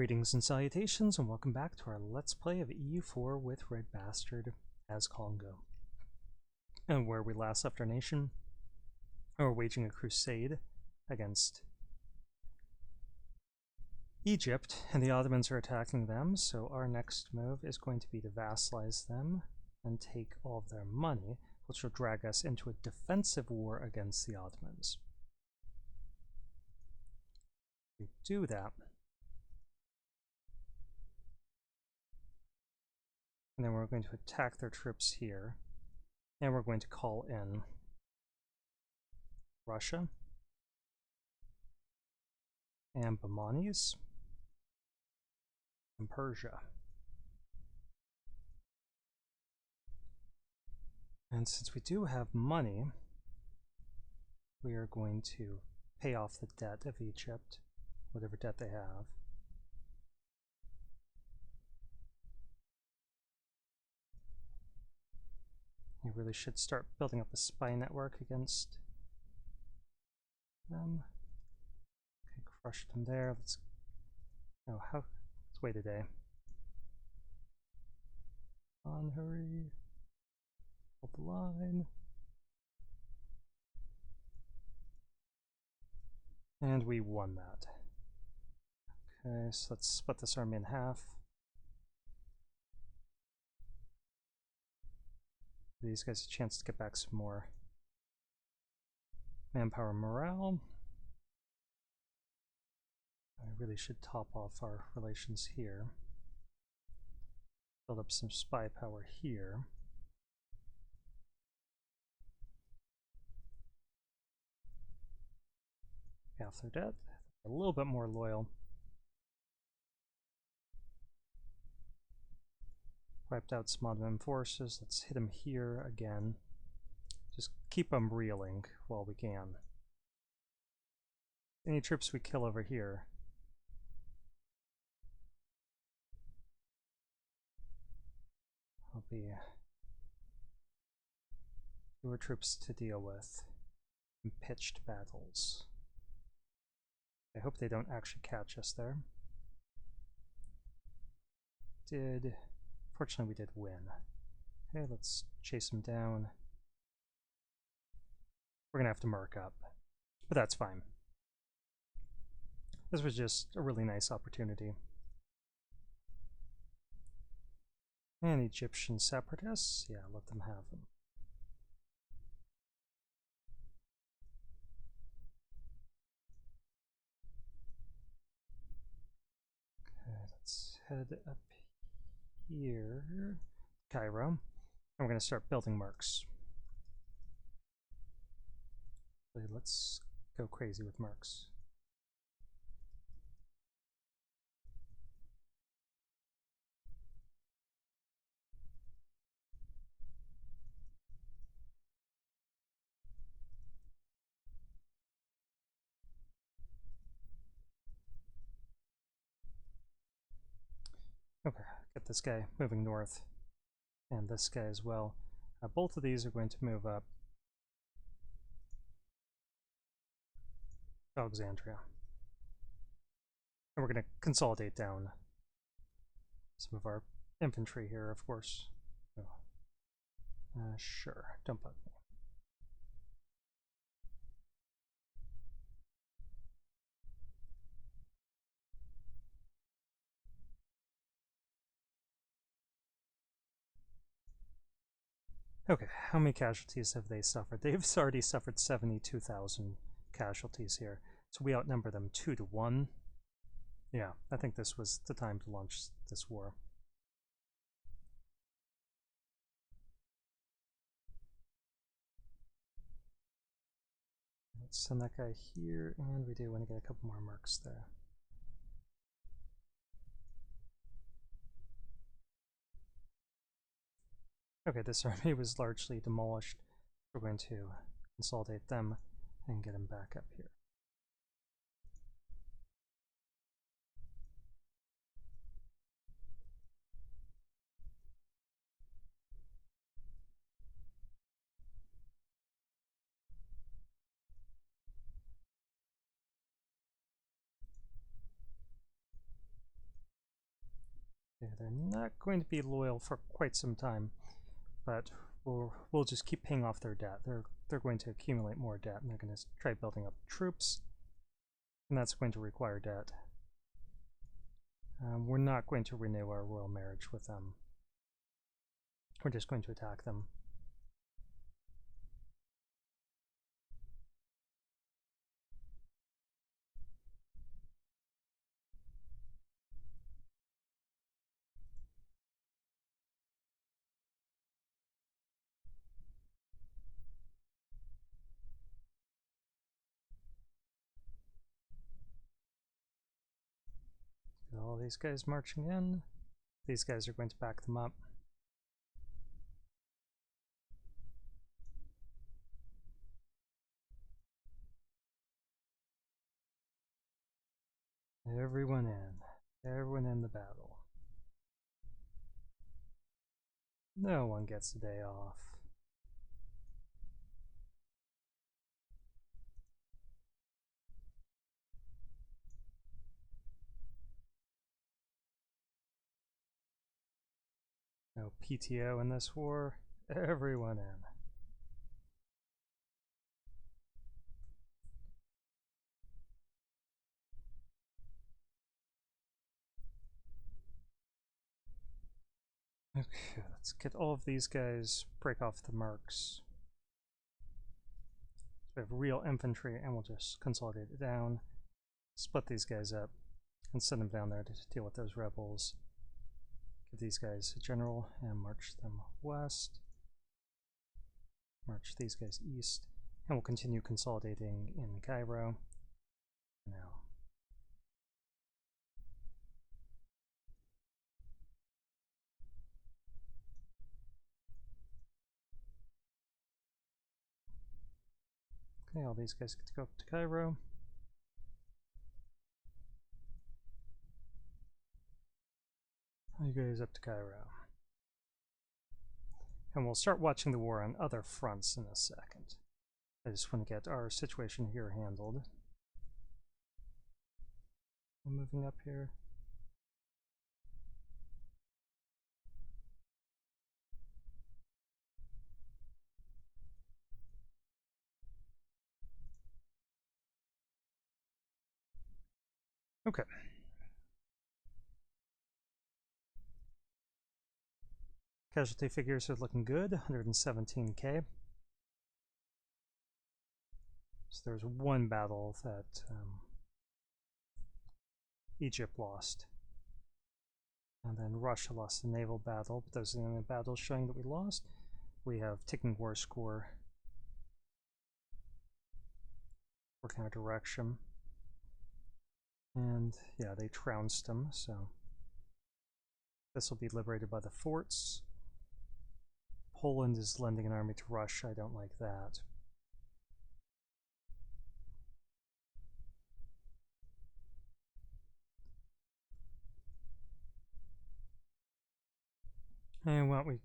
Greetings and salutations, and welcome back to our Let's Play of EU4 with RedBstrd as Kongo. And where we last left our nation, we're waging a crusade against Egypt, and the Ottomans are attacking them, so our next move is going to be to vassalize them and take all of their money, which will drag us into a defensive war against the Ottomans. If we do that, and then we're going to attack their troops here, and we're going to call in Russia and Bamanis and Persia. And since we do have money, we are going to pay off the debt of Egypt, whatever debt they have. You really should start building up a spy network against them. Okay, crush them there. Let's wait a day. On, hurry. Hold the line. And we won that. Okay, so let's split this army in half. Give these guys a chance to get back some more manpower and morale. I really should top off our relations here. Build up some spy power here. Pay off their debt. A little bit more loyal. Wiped out some Ottoman forces. Let's hit them here again. Just keep them reeling while we can. Any troops we kill over here, will be fewer troops to deal with in pitched battles. I hope they don't actually catch us there. Fortunately, we did win. Okay, let's chase them down. We're gonna have to mark up, but that's fine. This was just a really nice opportunity. And Egyptian separatists, yeah, let them have them. Okay, let's head up here, Cairo, and we're going to start building marks. Let's go crazy with marks. Okay, get this guy moving north, and this guy as well. Both of these are going to move up Alexandria. And we're going to consolidate down some of our infantry here, of course. Sure, don't bug me. Okay, how many casualties have they suffered? They've already suffered 72,000 casualties here, so we outnumber them 2-1. Yeah, I think this was the time to launch this war. Let's send that guy here, and we do want to get a couple more marks there. Okay, this army was largely demolished. We're going to consolidate them and get them back up here. Okay, they're not going to be loyal for quite some time, but we'll just keep paying off their debt. They're going to accumulate more debt, and they're going to try building up troops, and that's going to require debt. We're not going to renew our royal marriage with them. We're just going to attack them. All these guys marching in. These guys are going to back them up. Everyone in. Everyone in the battle. No one gets a day off. No PTO in this war. Everyone in. Okay, let's get all of these guys, break off the marks. So we have real infantry, and we'll just consolidate it down, split these guys up, and send them down there to deal with those rebels. Give these guys a general, and march them west. March these guys east, and we'll continue consolidating in Cairo. Now. Okay, all these guys get to go up to Cairo. You guys up to Cairo. And we'll start watching the war on other fronts in a second. I just want to get our situation here handled. We're moving up here. Okay. Casualty figures are looking good, 117k. So there's one battle that Egypt lost. And then Russia lost the naval battle, but those are the only battles showing that we lost. We have ticking war score. Working our direction. And yeah, they trounced them, so this will be liberated by the forts. Poland is lending an army to Russia. I don't like that. And why don't we...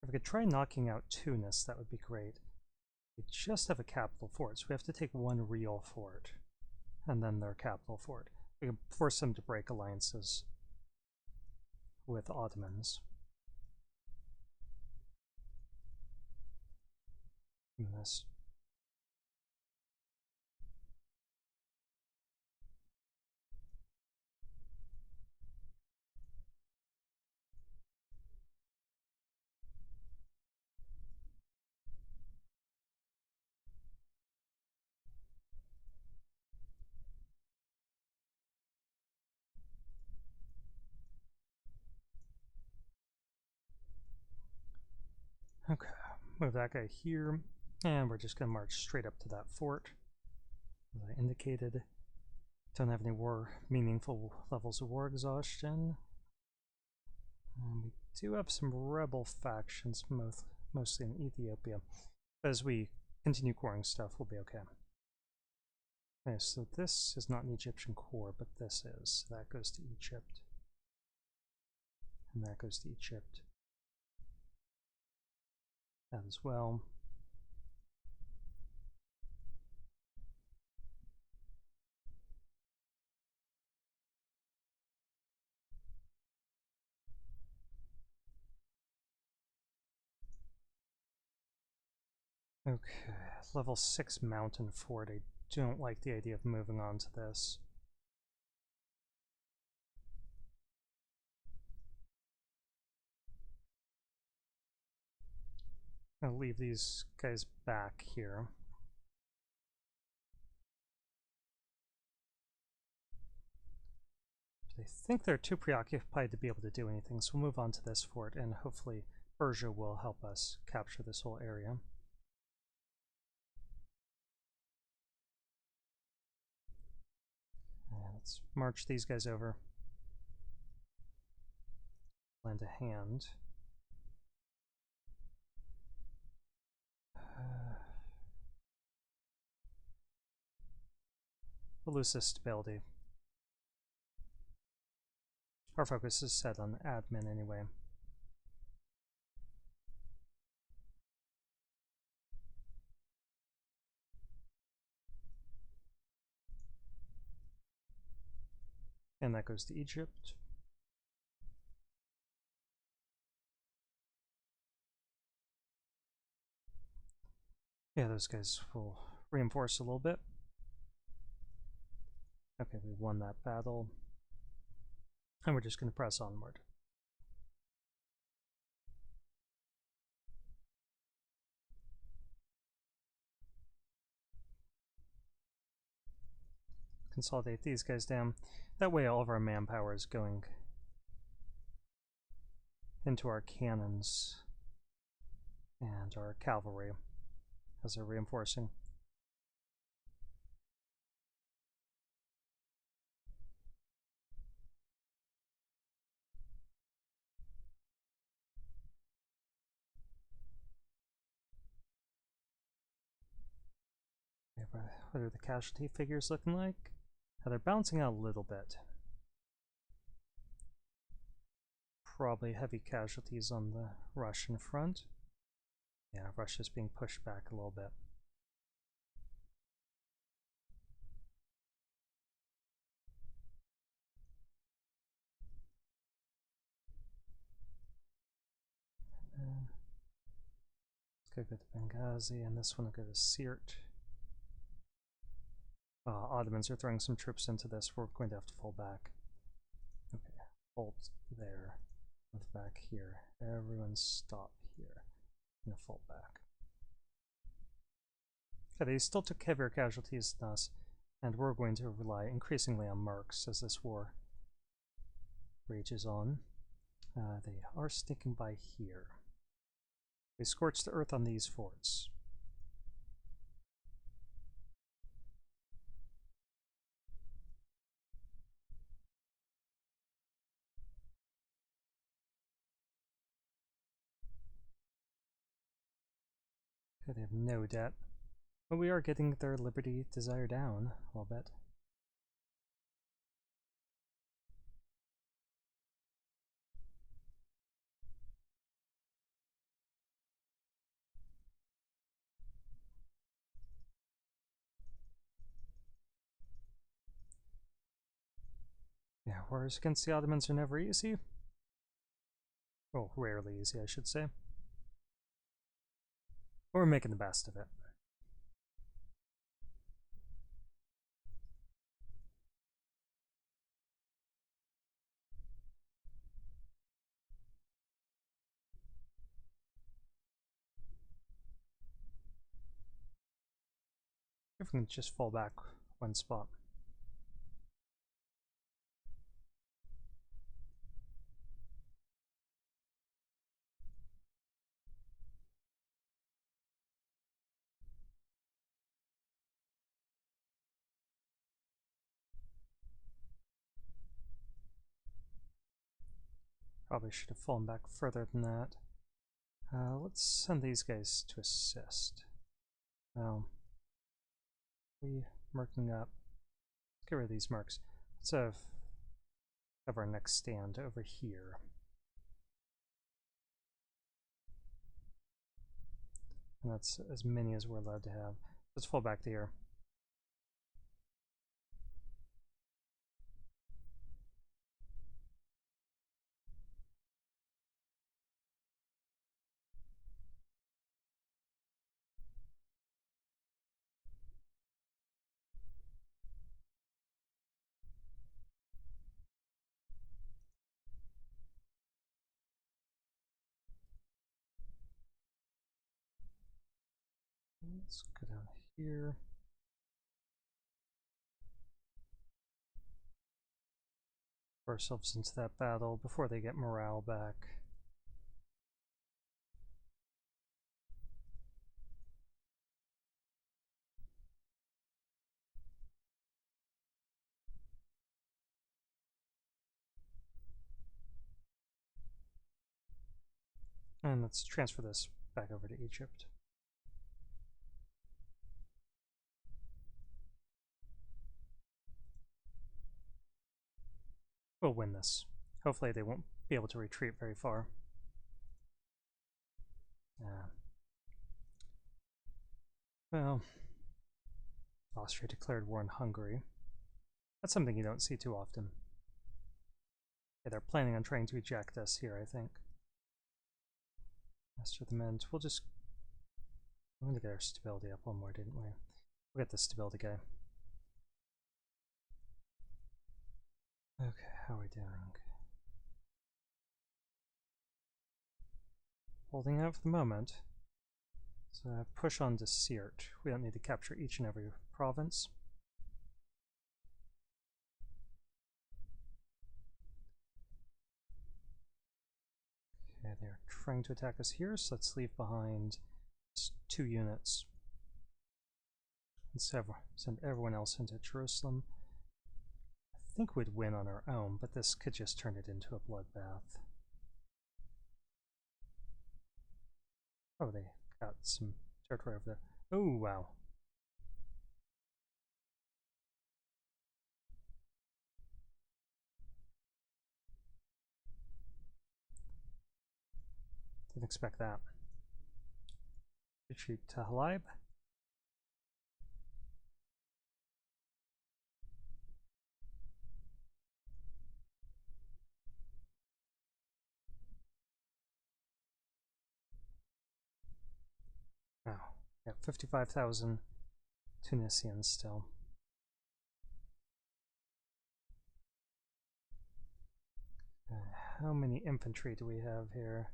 If we could try knocking out Tunis, that would be great. We just have a capital fort, so we have to take one real fort, and then their capital fort. We can force them to break alliances with Ottomans. And this. Okay, move that guy here, and we're just going to march straight up to that fort. As I indicated, don't have any meaningful levels of war exhaustion. We do have some rebel factions, mostly in Ethiopia. But as we continue coring stuff, we'll be okay. Okay, so this is not an Egyptian core, but this is. So that goes to Egypt. And that goes to Egypt. That as well. Okay, level 6 mountain fort. I don't like the idea of moving on to this. I'll leave these guys back here. I think they're too preoccupied to be able to do anything, so we'll move on to this fort, and hopefully Persia will help us capture this whole area. And let's march these guys over. Lend a hand. We'll lose this stability. Our focus is set on admin anyway. And that goes to Egypt. Yeah, those guys will reinforce a little bit. Okay, we won that battle. And we're just going to press onward. Consolidate these guys down. That way all of our manpower is going into our cannons and our cavalry as they're reinforcing. What are the casualty figures looking like? They're bouncing out a little bit. Probably heavy casualties on the Russian front. Yeah, Russia's being pushed back a little bit. Let's go to Benghazi, and this one will go to Sirte. Ottomans are throwing some troops into this. We're going to have to fall back. Okay, hold there. Move back here. Everyone stop here. I'm gonna fall back. Okay, they still took heavier casualties than us, and we're going to rely increasingly on mercs as this war rages on. They are sticking by here. They scorched the earth on these forts. Okay, they have no debt. But we are getting their liberty desire down a little bit. Yeah, wars against the Ottomans are never easy. Well, rarely easy, I should say. But we're making the best of it. If we can just fall back one spot. Probably should have fallen back further than that. Let's send these guys to assist. Well, we merking up. Let's get rid of these mercs. Let's have our next stand over here. And that's as many as we're allowed to have. Let's fall back to here. Let's go down here. Put ourselves into that battle before they get morale back. And let's transfer this back over to Egypt. We'll win this. Hopefully they won't be able to retreat very far. Well, Austria declared war on Hungary. That's something you don't see too often. Yeah, they're planning on trying to eject us here, I think. Master the Mint. We'll just... We wanted to get our stability up one more, didn't we? We'll get the stability guy. Okay, how are we doing? Holding out for the moment. So push on to Sirt. We don't need to capture each and every province. Okay, they're trying to attack us here, so let's leave behind 2 units. And send everyone else into Jerusalem. I think we'd win on our own, but this could just turn it into a bloodbath. Oh, they got some territory over there. Oh, wow. Didn't expect that. Retreat to Halab. Wow. Yeah, 55,000 Tunisians still. How many infantry do we have here?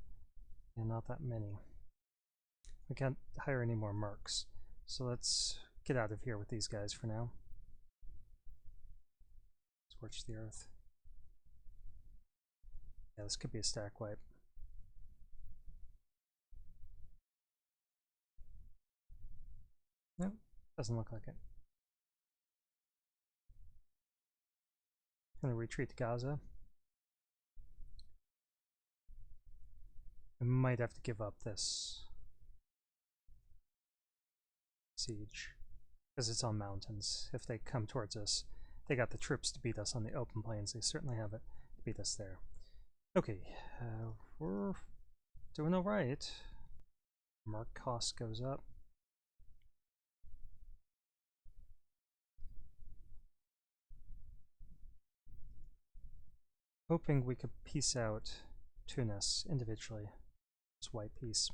Yeah, not that many. We can't hire any more mercs. So let's get out of here with these guys for now. Scorch the earth. Yeah, this could be a stack wipe. No, doesn't look like it. Gonna retreat to Gaza. We might have to give up this siege because it's on mountains. If they come towards us, they got the troops to beat us on the open plains. They certainly have it to beat us there. Okay, we're doing all right. Mark cost goes up. Hoping we could piece out Tunis individually. It's white piece.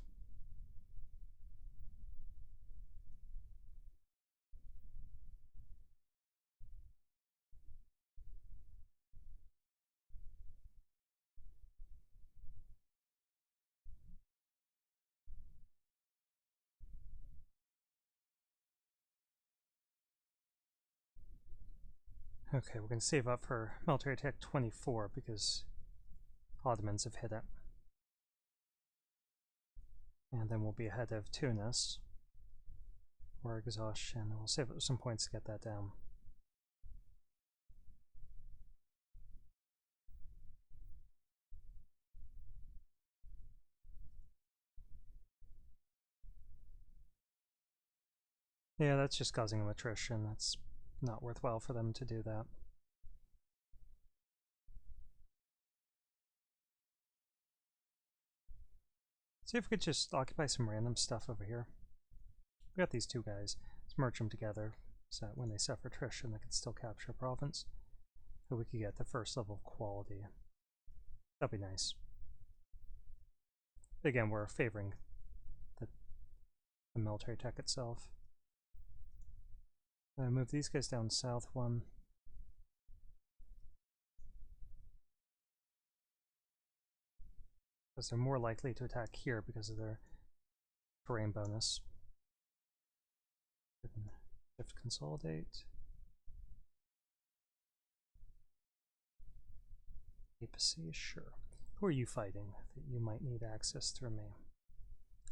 Okay, we're going to save up for military attack 24 because Ottomans have hit it. And then we'll be ahead of Tunis. Or exhaustion. We'll save up some points to get that down. Yeah, that's just causing them attrition. That's not worthwhile for them to do that. See if we could just occupy some random stuff over here. We got these 2 guys. Let's merge them together so that when they suffer attrition, they can still capture a province. So we could get the first level of quality. That'd be nice. Again, we're favoring the military tech itself. Move these guys down south 1. Because they're more likely to attack here because of their terrain bonus. Shift consolidate. Papacy, sure. Who are you fighting that you might need access through me?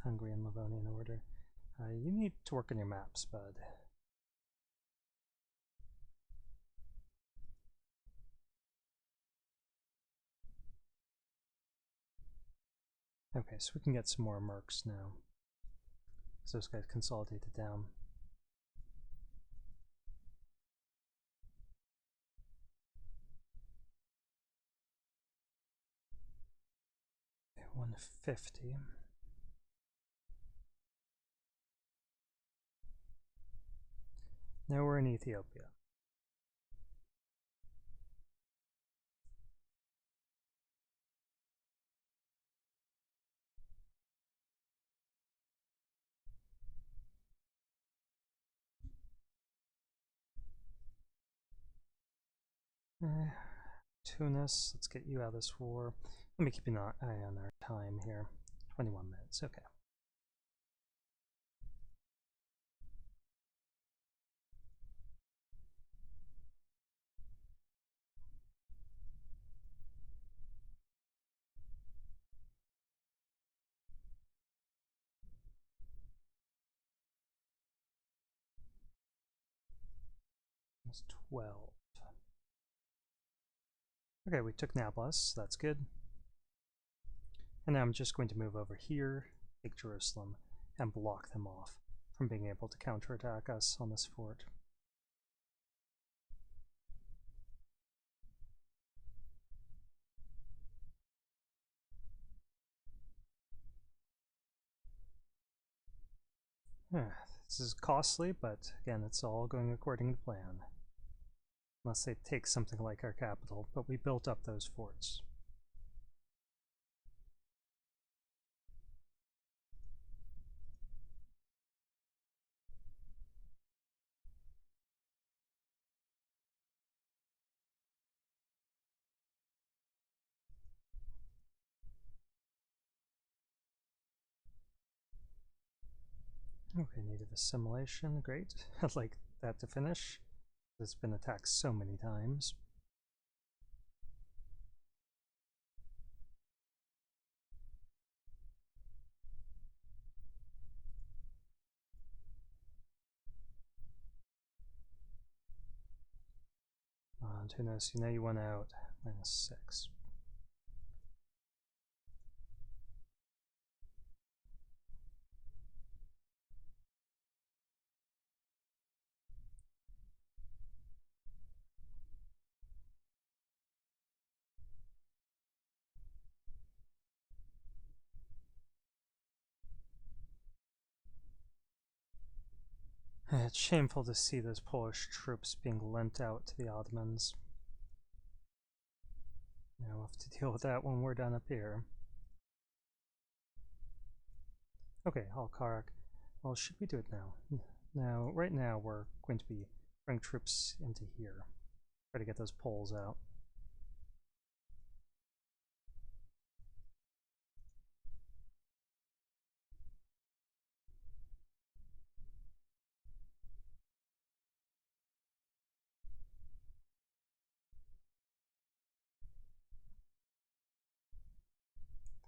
Hungary and Livonian order. You need to work on your maps, bud. Okay, so we can get some more mercs now. So those guys consolidated down. Okay, 150. Now we're in Ethiopia. Tunis, let's get you out of this war. Let me keep an eye on our time here. 21 minutes, okay. That's 12. Okay, we took Nablus, that's good. And now I'm just going to move over here, take Jerusalem, and block them off from being able to counterattack us on this fort. This is costly, but again, it's all going according to plan. Unless they take something like our capital, but we built up those forts. Okay, native assimilation, great. I'd like that to finish. It's been attacked so many times. Tunis, you know you went out. -6. It's shameful to see those Polish troops being lent out to the Ottomans. Yeah, we'll have to deal with that when we're done up here. Okay, Halkarak. Well, should we do it now? Now, right now, we're going to be bringing troops into here. Try to get those Poles out.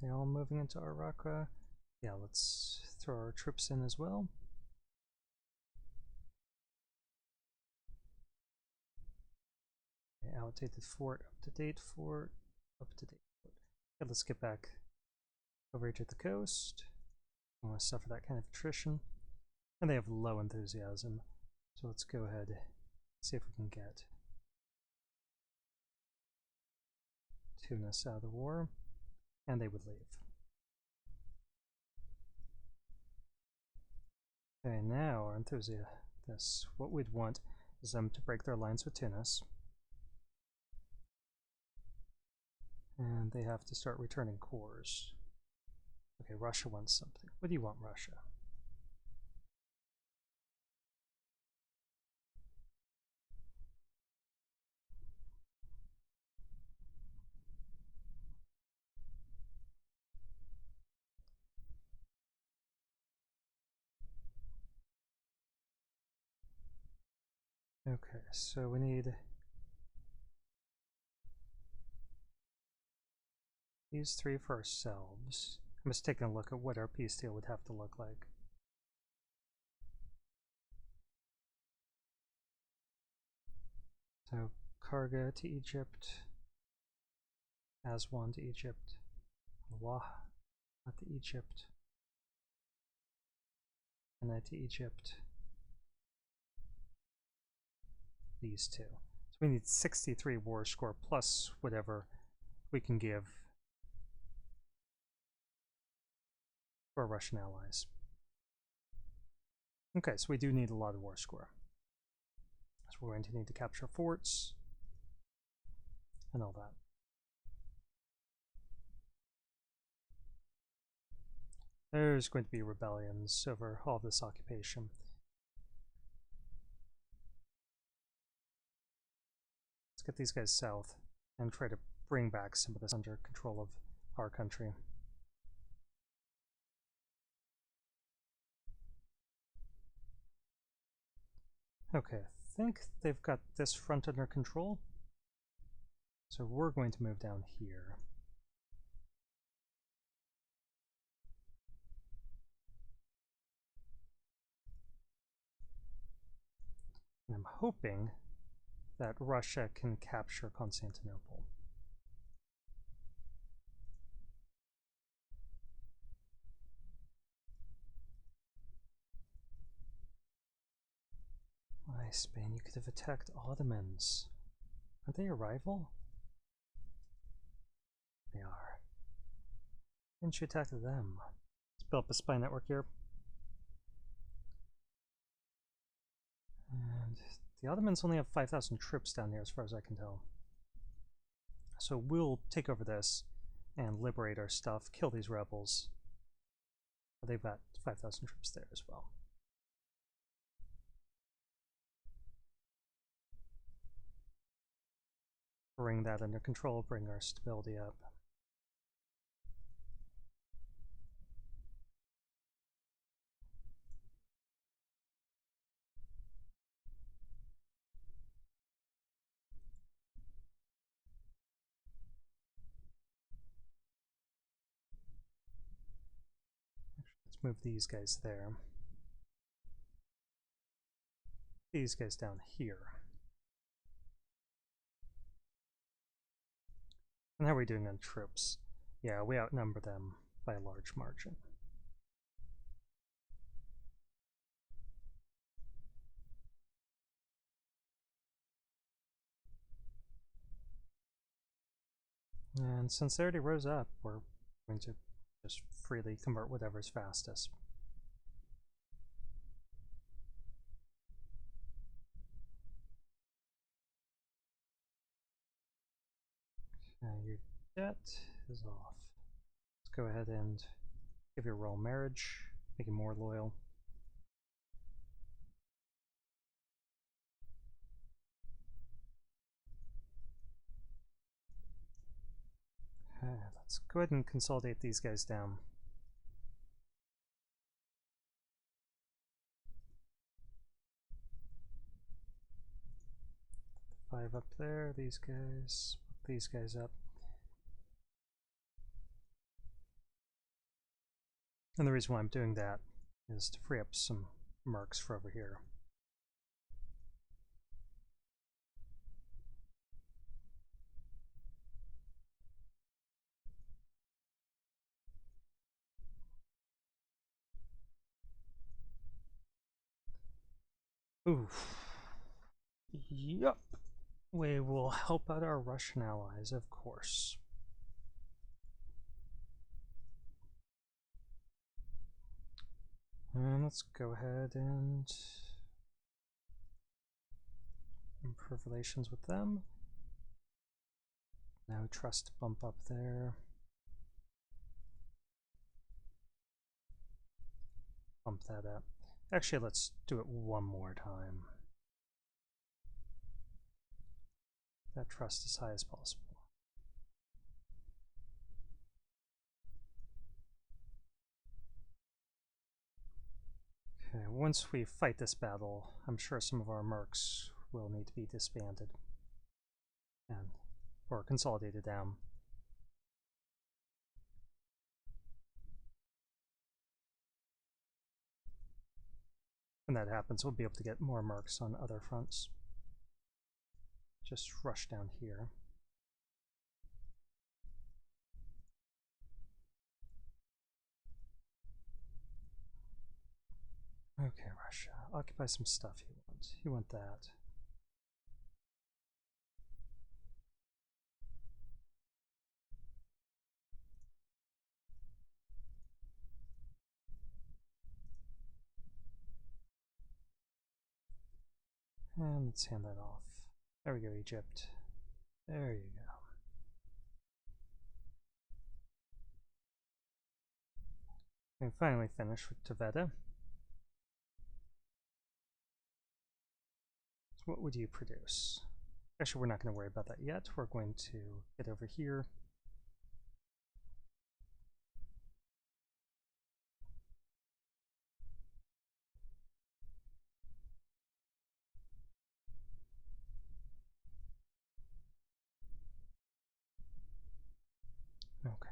They all moving into Araka. Yeah, let's throw our troops in as well. Okay, outdated fort, up-to-date fort, up-to-date fort. Okay, let's get back over to the coast. I don't want to suffer that kind of attrition. And they have low enthusiasm. So let's go ahead and see if we can get Tunis out of the war. And they would leave. Okay, now our enthusiasts. What we'd want is them to break their alliance with Tunis. And they have to start returning cores. Okay, Russia wants something. What do you want, Russia? Okay, so we need these 3 for ourselves. I'm just taking a look at what our peace deal would have to look like. So Karga to Egypt, Aswan to Egypt, Waha to Egypt, and to Egypt. These two. So we need 63 war score plus whatever we can give for our Russian allies. Okay, so we do need a lot of war score. So we're going to need to capture forts and all that. There's going to be rebellions over all this occupation. Let's get these guys south and try to bring back some of this under control of our country. Okay, I think they've got this front under control. So we're going to move down here. And I'm hoping that Russia can capture Constantinople. Why, Spain, you could have attacked Ottomans. Aren't they a rival? They are. Didn't you attack them? Let's build up a spy network here. And the Ottomans only have 5,000 troops down here as far as I can tell. So we'll take over this and liberate our stuff, kill these rebels. But they've got 5,000 troops there as well. Bring that under control, bring our stability up. Let's move these guys there. These guys down here. And how are we doing on troops? Yeah, we outnumber them by a large margin. And since they already rose up, we're going to just freely convert whatever's fastest. Okay, your debt is off. Let's go ahead and give your royal marriage, make you more loyal. Okay, let's go ahead and consolidate these guys down. 5 up there, these guys up. And the reason why I'm doing that is to free up some mercs for over here. Oof. Yup. We will help out our Russian allies, of course. And let's go ahead and improve relations with them. Now trust bump up there. Bump that up. Actually, let's do it one more time. That trust as high as possible. Okay, once we fight this battle, I'm sure some of our mercs will need to be disbanded and or consolidated down. When that happens, we'll be able to get more marks on other fronts. Just rush down here. Okay, Russia. Occupy some stuff you want. You want that. And let's hand that off. There we go, Egypt. There you go. And finally finish with Taveta. So what would you produce? Actually, we're not going to worry about that yet. We're going to get over here. Okay.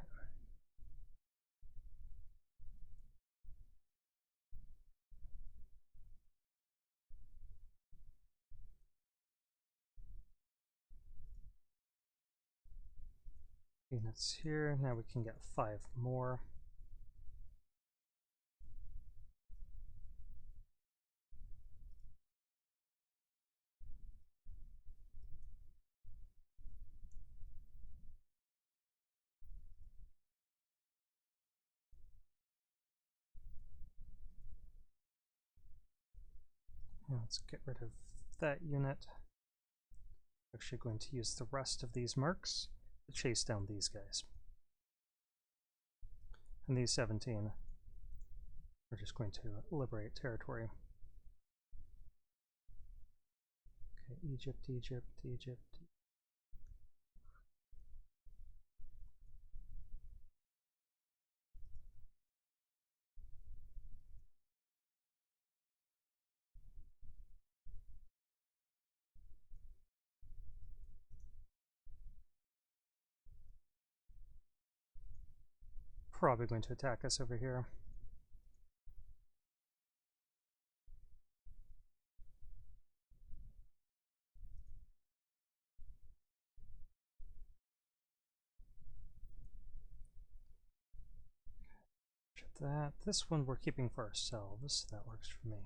Units here. Now we can get 5 more. Now let's get rid of that unit. Actually going to use the rest of these marks to chase down these guys. And these 17, we're just going to liberate territory. Okay, Egypt, Egypt, Egypt. Probably going to attack us over here. That. This one we're keeping for ourselves. That works for me.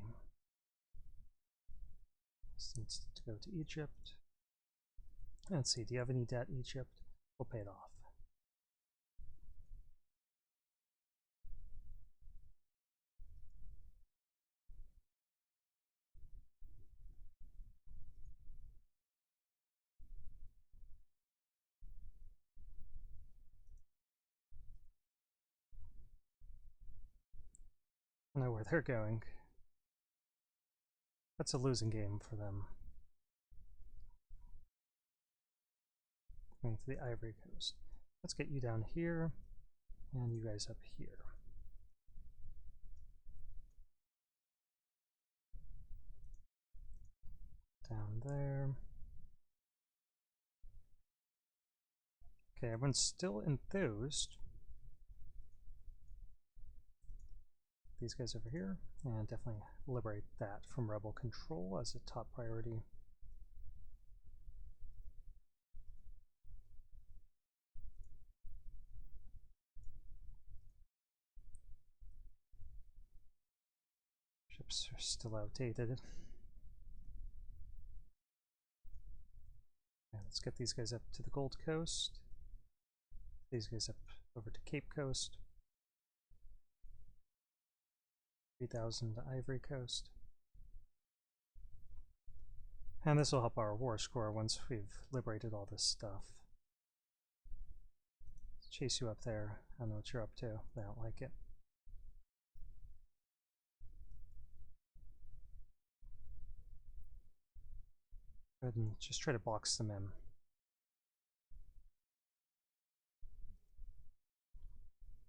This needs to go to Egypt. Let's see, do you have any debt, Egypt? We'll pay it off. I know where they're going. That's a losing game for them. Going to the Ivory Coast. Let's get you down here, and you guys up here. Down there. Okay, everyone's still enthused. These guys over here, and definitely liberate that from rebel control as a top priority. Ships are still outdated. And let's get these guys up to the Gold Coast. These guys up over to Cape Coast. 3,000 to Ivory Coast. And this will help our war score once we've liberated all this stuff. Let's chase you up there. I don't know what you're up to. I don't like it. Go ahead and just try to box them in.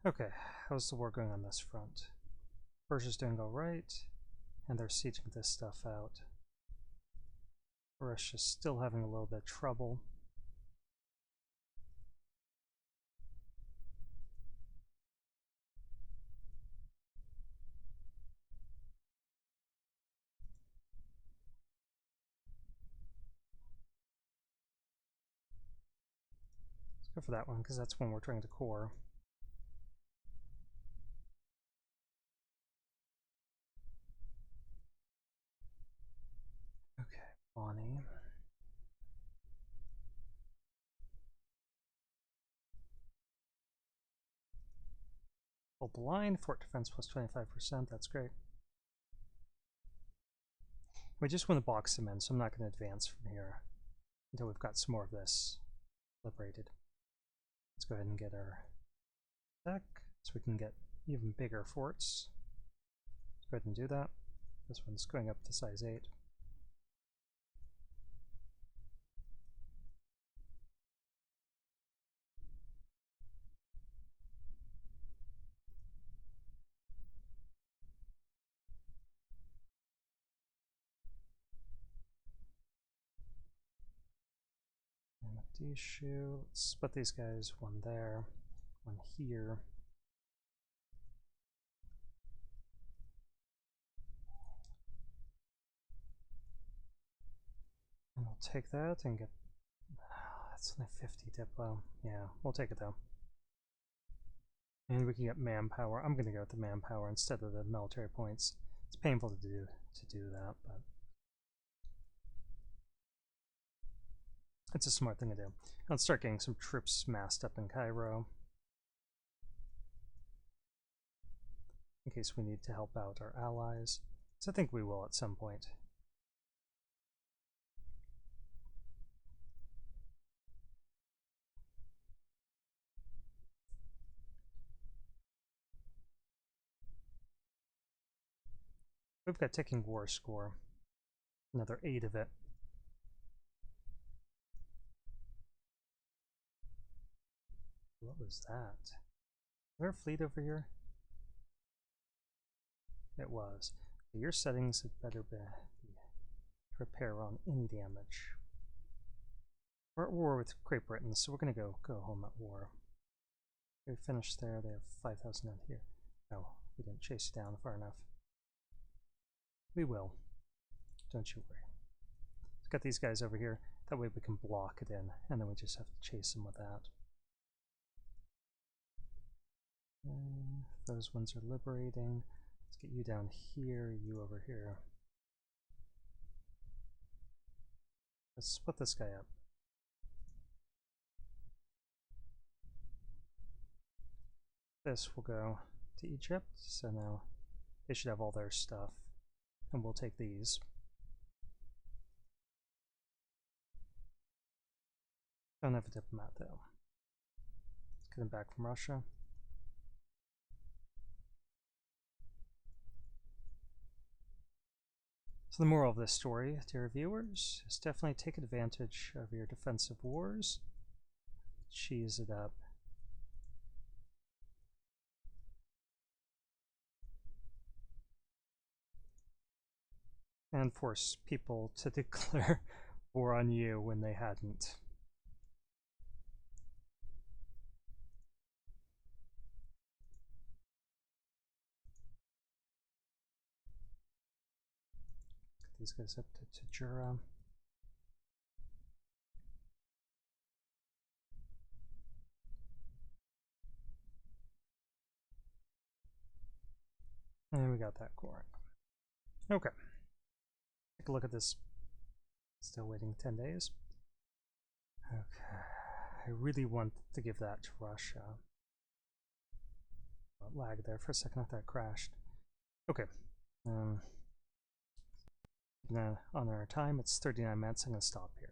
Okay, how's the war going on this front? Persia's doing all right, and they're sieging this stuff out. Russia's still having a little bit of trouble. Let's go for that one, because that's one we're trying to core. Okay, Bonnie. Hold the line, fort defense plus 25%, that's great. We just want to box them in, so I'm not going to advance from here until we've got some more of this liberated. Let's go ahead and get our deck so we can get even bigger forts. Let's go ahead and do that. This one's going up to size 8. Issue. Let's split these guys, one there, one here. And we'll take that and get. That's only 50 Diplo. Yeah, we'll take it though. And we can get manpower. I'm going to go with the manpower instead of the military points. It's painful to do that, but it's a smart thing to do. Let's start getting some troops massed up in Cairo, in case we need to help out our allies. So I think we will at some point. We've got ticking war score. Another 8 of it. What was that? Is there a fleet over here? It was. Your settings had better be repair on any damage. We're at war with Great Britain, so we're gonna go home at war. We finished there. They have 5,000 out here. No, we didn't chase it down far enough. We will. Don't you worry. Let's get these guys over here. That way we can block it in, and then we just have to chase them with that. Those ones are liberating. Let's get you down here, you over here. Let's split this guy up. This will go to Egypt, so now they should have all their stuff. And we'll take these. Don't have a diplomat though. Let's get him back from Russia. So the moral of this story, dear viewers, is definitely take advantage of your defensive wars. Cheese it up. And force people to declare war on you when they hadn't. Get these guys up to Tajura. And we got that core. Okay. Take a look at this. Still waiting 10 days. Okay. I really want to give that to Russia. Lag there for a second. I thought it crashed. Okay. On our time, it's 39 minutes. I'm going to stop here.